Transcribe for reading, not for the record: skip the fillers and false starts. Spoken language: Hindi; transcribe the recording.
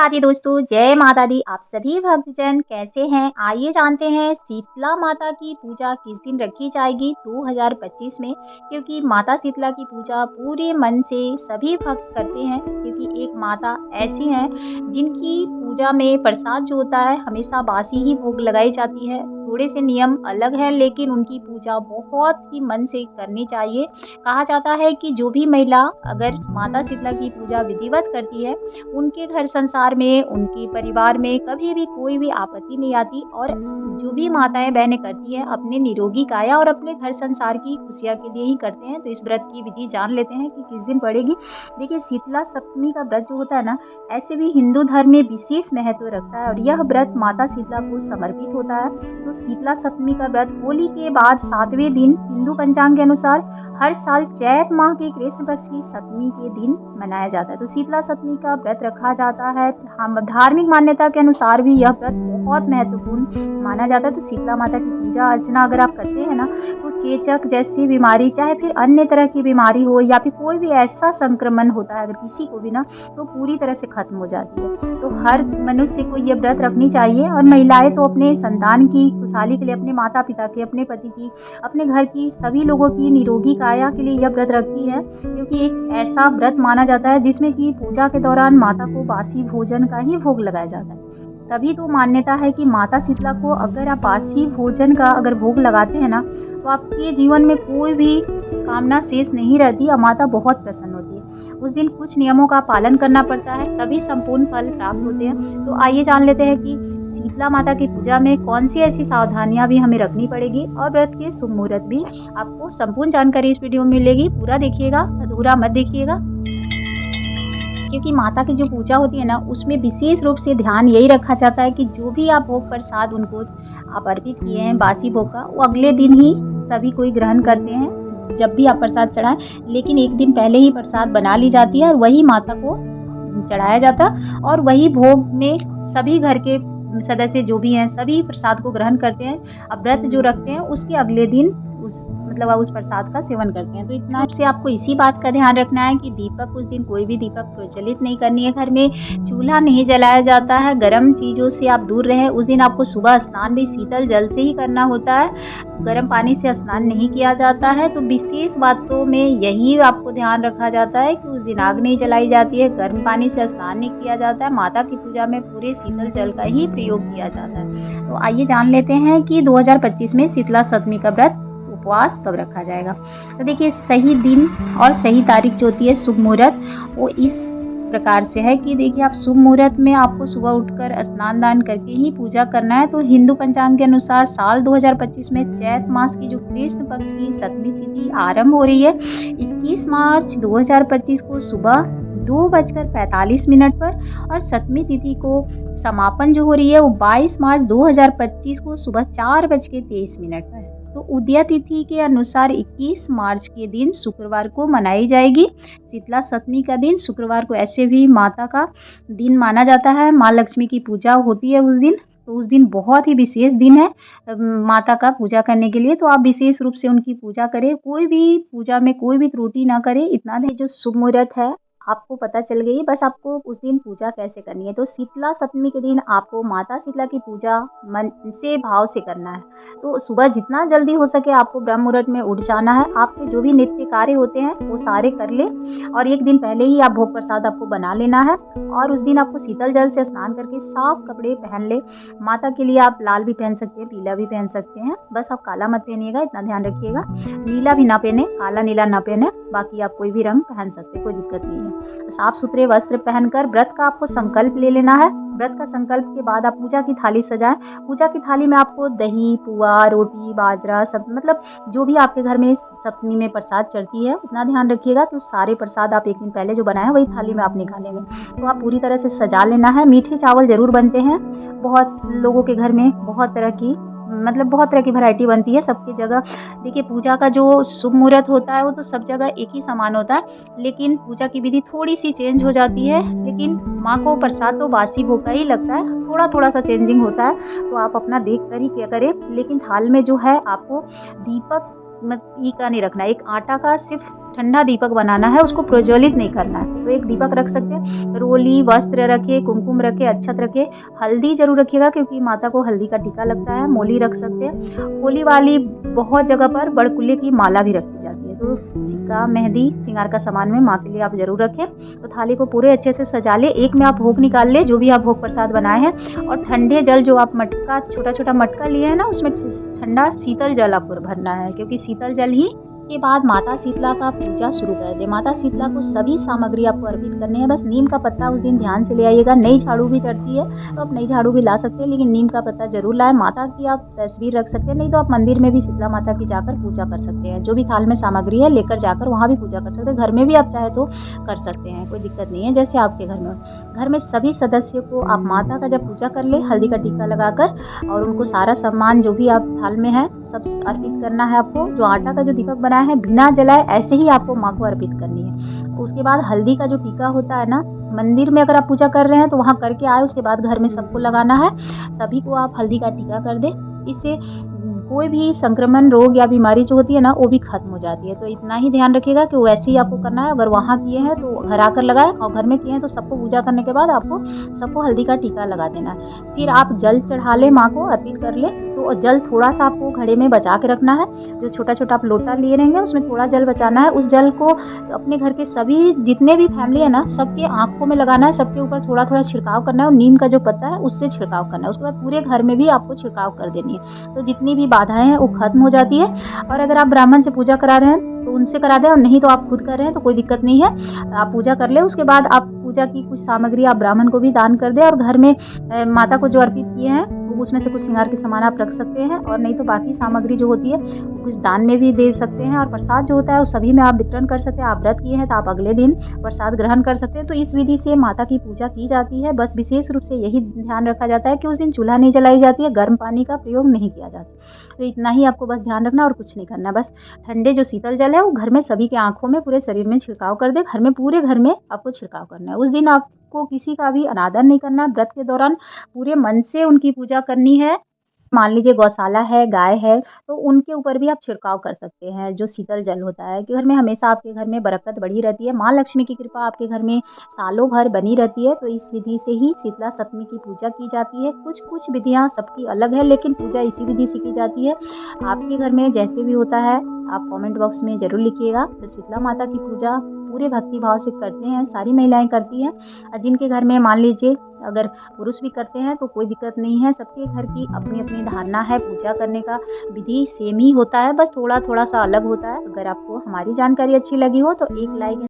राधे दोस्तों, जय माता दी। आप सभी भक्तजन कैसे हैं? आइए जानते हैं शीतला माता की पूजा किस दिन रखी जाएगी 2025 में। क्योंकि माता शीतला की पूजा पूरे मन से सभी भक्त करते हैं, क्योंकि एक माता ऐसी हैं जिनकी पूजा में प्रसाद जो होता है हमेशा बासी ही भोग लगाई जाती है। थोड़े से नियम अलग हैं, लेकिन उनकी पूजा बहुत ही मन से करनी चाहिए। कहा जाता है कि जो भी महिला अगर माता शीतला की पूजा विधिवत करती है, उनके घर संसार में, उनके परिवार में कभी भी कोई भी आपत्ति नहीं आती। और जो भी माताएँ बहनें करती हैं अपने निरोगी काया और अपने घर संसार की खुशियाँ के लिए ही करते हैं। तो इस व्रत की विधि जान लेते हैं कि किस दिन पड़ेगी। देखिए, शीतला सप्तमी का व्रत जो होता है ना, ऐसे भी हिंदू धर्म में विशेष महत्व रखता है और यह व्रत माता शीतला को समर्पित होता है। तो शीतला सप्तमी का व्रत होली के बाद 7वें दिन हिंदू पंचांग के अनुसार हर साल चैत माह के कृष्ण पक्ष की सप्तमी के दिन मनाया जाता है। तो शीतला सप्तमी का व्रत रखा जाता है। हम धार्मिक मान्यता के अनुसार भी यह व्रत बहुत महत्वपूर्ण माना जाता है। तो शीतला माता की पूजा अर्चना अगर आप करते हैं ना, तो चेचक जैसी बीमारी, चाहे फिर अन्य तरह की बीमारी हो या फिर कोई भी ऐसा संक्रमण होता है अगर किसी को भी ना, तो पूरी तरह से खत्म हो जाती है। तो हर मनुष्य को ये व्रत रखनी चाहिए। और महिलाएं तो अपने संतान की खुशहाली के लिए, अपने माता पिता की, अपने पति की, अपने घर की सभी लोगों की निरोगी काया के लिए यह व्रत रखती है। क्योंकि एक ऐसा व्रत माना जाता है जिसमें कि पूजा के दौरान माता को बासी भोजन का ही भोग लगाया जाता है। तभी तो मान्यता है कि माता शीतला को अगर आप बासी भोजन का अगर भोग लगाते हैं ना, तो आपके जीवन में कोई भी कामना शेष नहीं रहती और माता बहुत प्रसन्न होती है। उस दिन कुछ नियमों का पालन करना पड़ता है, तभी संपूर्ण फल प्राप्त होते हैं। तो आइए जान लेते हैं कि शीतला माता की पूजा में कौन सी ऐसी सावधानियां भी हमें रखनी पड़ेगी और व्रत के शुभ मुहूर्त भी। आपको संपूर्ण जानकारी इस वीडियो में मिलेगी। पूरा देखिएगा, अधूरा मत देखिएगा। क्योंकि माता की जो पूजा होती है ना, उसमें विशेष रूप से ध्यान यही रखा जाता है कि जो भी आप भोग प्रसाद उनको आप अर्पित किए हैं बासी भोग का, वो अगले दिन ही सभी कोई ग्रहण करते हैं जब भी आप प्रसाद चढ़ाएं। लेकिन एक दिन पहले ही प्रसाद बना ली जाती है और वही माता को चढ़ाया जाता है और वही भोग में सभी घर के सदस्य जो भी हैं सभी प्रसाद को ग्रहण करते हैं। अब व्रत जो रखते हैं उसके अगले दिन उस प्रसाद का सेवन करते हैं। तो इतना से आपको इसी बात का ध्यान रखना है कि दीपक उस दिन कोई भी दीपक प्रज्वलित नहीं करनी है। घर में चूल्हा नहीं जलाया जाता है। गर्म चीज़ों से आप दूर रहें। उस दिन आपको सुबह स्नान भी शीतल जल से ही करना होता है, गर्म पानी से स्नान नहीं किया जाता है। तो विशेष बातों में यही आपको ध्यान रखा जाता है कि उस दिन आग नहीं जलाई जाती है, गर्म पानी से स्नान नहीं किया जाता है। माता की पूजा में पूरे शीतल जल का ही प्रयोग किया जाता है। तो आइए जान लेते हैं कि 2025 में शीतला सप्तमी का व्रत उपवास कब रखा जाएगा। तो देखिए, सही दिन और सही तारीख जो होती है शुभ मुहूर्त, वो इस प्रकार से है कि देखिए, आप शुभ मुहूर्त में आपको सुबह उठकर स्नान दान करके ही पूजा करना है। तो हिंदू पंचांग के अनुसार साल 2025 में चैत मास की जो कृष्ण पक्ष की सप्तमी तिथि आरंभ हो रही है 21 मार्च 2025 को सुबह 2:45 पर, और सप्तमी तिथि को समापन जो हो रही है वो 22 मार्च 2025 को सुबह 4:23 पर। तो उदया तिथि के अनुसार 21 मार्च के दिन शुक्रवार को मनाई जाएगी। शीतला सप्तमी का दिन शुक्रवार को ऐसे भी माता का दिन माना जाता है। माँ लक्ष्मी की पूजा होती है उस दिन। तो उस दिन बहुत ही विशेष दिन है माता का पूजा करने के लिए। तो आप विशेष रूप से उनकी पूजा करें, कोई भी पूजा में कोई भी त्रुटि ना करें। इतना जो शुभ मुहूर्त है आपको पता चल गई। बस आपको उस दिन पूजा कैसे करनी है। तो शीतला सप्तमी के दिन आपको माता शीतला की पूजा मन से भाव से करना है। तो सुबह जितना जल्दी हो सके आपको ब्रह्म मुहूर्त में उठ जाना है। आपके जो भी नित्य कार्य होते हैं वो सारे कर ले, और एक दिन पहले ही आप भोग प्रसाद आपको बना लेना है। और उस दिन आपको शीतल जल से स्नान करके साफ कपड़े पहन ले। माता के लिए आप लाल भी पहन सकते हैं, पीला भी पहन सकते हैं। बस आप काला मत पहनिएगा, इतना ध्यान रखिएगा। नीला भी ना पहने, काला नीला ना पहने, बाकी आप कोई भी रंग पहन सकते हैं, कोई दिक्कत नहीं है। साफ सुथरे वस्त्र पहनकर व्रत का आपको संकल्प ले लेना है। व्रत का संकल्प के बाद आप पूजा की थाली सजाएं। पूजा की थाली में आपको दही, पुआ, रोटी, बाजरा, सब मतलब जो भी आपके घर में सप्तमी में प्रसाद चढ़ती है, उतना ध्यान रखिएगा कि उस सारे प्रसाद आप एक दिन पहले जो बनाए वही थाली में आप निकालेंगे। तो आप पूरी तरह से सजा लेना है। मीठे चावल जरूर बनते हैं बहुत लोगों के घर में, बहुत तरह की वैरायटी बनती है सबकी जगह। देखिए, पूजा का जो शुभ मुहूर्त होता है वो तो सब जगह एक ही समान होता है, लेकिन पूजा की विधि थोड़ी सी चेंज हो जाती है। लेकिन माँ को प्रसाद तो बासी भोग का ही लगता है, थोड़ा थोड़ा सा चेंजिंग होता है। तो आप अपना देख कर ही क्या करें। लेकिन थाल में जो है आपको दीपक ई का नहीं रखना है, एक आटा का सिर्फ़ ठंडा दीपक बनाना है, उसको प्रज्वलित नहीं करना है। तो एक दीपक रख सकते हैं, रोली, वस्त्र रखें, कुमकुम रखें, अक्षत रखें, हल्दी ज़रूर रखिएगा क्योंकि माता को हल्दी का टीका लगता है, मोली रख सकते हैं। होली वाली बहुत जगह पर बड़कुल्ले की माला भी रखी जाती है, तो सिक्का, मेहंदी, श्रृंगार का सामान में माँ के लिए आप ज़रूर रखें। तो थाली को पूरे अच्छे से सजा लें, एक में आप भोग निकाल लें, जो भी आप भोग प्रसाद बनाए हैं, और ठंडे जल जो आप मटका छोटा-छोटा मटका लिए हैं ना, उसमें ठंडा शीतल जल आपको भरना है क्योंकि शीतल जल ही के बाद माता शीतला का पूजा शुरू कर दें। माता शीतला को सभी सामग्री आपको अर्पित करनी है, बस नीम का पत्ता उस दिन ध्यान से ले आइएगा। नई झाड़ू भी चढ़ती है, तो आप नई झाड़ू भी ला सकते हैं, लेकिन नीम का पत्ता ज़रूर लाएँ। माता की आप तस्वीर रख सकते हैं, नहीं तो आप मंदिर में भी शीतला माता की जाकर पूजा कर सकते हैं। जो भी थाल में सामग्री है, लेकर जाकर वहाँ भी पूजा कर सकते हैं। घर में भी आप चाहे तो कर सकते हैं, कोई दिक्कत नहीं है, जैसे आपके घर में हो। घर में सभी सदस्यों को आप माता का जब पूजा कर लें, हल्दी का टीका लगाकर, और उनको सारा सामान जो भी आप थाल में है, सब अर्पित करना है आपको। जो आटा का जो दीपक बनाया है, बिना जलाए ऐसे ही आपको माँ को अर्पित करनी है। उसके बाद हल्दी का जो टीका होता है ना, मंदिर में अगर आप पूजा कर रहे हैं तो वहाँ करके आए, उसके बाद घर में सबको लगाना है। सभी को आप हल्दी का टीका कर दें, इससे कोई भी संक्रमण रोग या बीमारी जो होती है ना, वो भी खत्म हो जाती है। तो इतना ही ध्यान रखिएगा कि वैसे ही आपको करना है। अगर वहाँ किए हैं तो घर आकर लगाएँ, और घर में किए हैं तो सबको पूजा करने के बाद आपको सबको हल्दी का टीका लगा देना है। फिर आप जल चढ़ा लें, माँ को अर्पित कर लें। तो जल थोड़ा-सा आपको घड़े में बचा के रखना है। जो छोटा-छोटा आप लोटा लिए रहेंगे, उसमें थोड़ा जल बचाना है। उस जल को अपने घर के सभी जितने भी फैमिली है ना, सबके आँखों में लगाना है, सबके ऊपर थोड़ा-थोड़ा छिड़काव करना है, और नीम का जो पत्ता है उससे छिड़काव करना है। उसके बाद पूरे घर में भी आपको छिड़काव कर देनी है। तो जितनी भी बाधाएँ हैं वो खत्म हो जाती है। और अगर आप ब्राह्मण से पूजा करा रहे हैं तो उनसे करा दें, और नहीं तो आप खुद कर रहे हैं तो कोई दिक्कत नहीं है। आप पूजा कर लें, उसके बाद आप पूजा की कुछ सामग्री आप ब्राह्मण को भी दान कर दें, और घर में माता को जो अर्पित किए हैं उसमें से कुछ श्रृंगार के सामान आप रख सकते हैं, और नहीं तो बाकी सामग्री जो होती है वो कुछ दान में भी दे सकते हैं। और प्रसाद जो होता है वो सभी में आप वितरण कर सकते हैं। आप व्रत किए हैं तो आप अगले दिन प्रसाद ग्रहण कर सकते हैं। तो इस विधि से माता की पूजा की जाती है। बस विशेष रूप से यही ध्यान रखा जाता है कि उस दिन चूल्हा नहीं जलाई जाती है, गर्म पानी का प्रयोग नहीं किया जाता। तो इतना ही आपको बस ध्यान रखना और कुछ नहीं करना। बस ठंडे जो शीतल जल है वो घर में सभी के आँखों में, पूरे शरीर में छिड़काव कर दें। घर में पूरे घर में आपको छिड़काव करना है। उस दिन आपको किसी का भी अनादर नहीं करना है। व्रत के दौरान पूरे मन से उनकी पूजा करनी है। मान लीजिए गौशाला है, गाय है, तो उनके ऊपर भी आप छिड़काव कर सकते हैं, जो शीतल जल होता है कि घर में हमेशा आपके घर में बरकत बढ़ी रहती है। माँ लक्ष्मी की कृपा आपके घर में सालों भर बनी रहती है। तो इस विधि से ही शीतला सप्तमी की पूजा की जाती है। कुछ-कुछ विधियाँ सबकी अलग है, लेकिन पूजा इसी विधि से की जाती है। आपके घर में जैसे भी होता है, आप कमेंट बॉक्स में ज़रूर लिखिएगा। तो शीतला माता की पूजा पूरे भक्ति भाव से करते हैं, सारी महिलाएँ करती हैं। जिनके घर में मान लीजिए अगर पुरुष भी करते हैं तो कोई दिक्कत नहीं है। सबके घर की अपनी-अपनी धारणा है, पूजा करने का विधि सेम ही होता है, बस थोड़ा-थोड़ा सा अलग होता है। अगर आपको हमारी जानकारी अच्छी लगी हो तो एक लाइक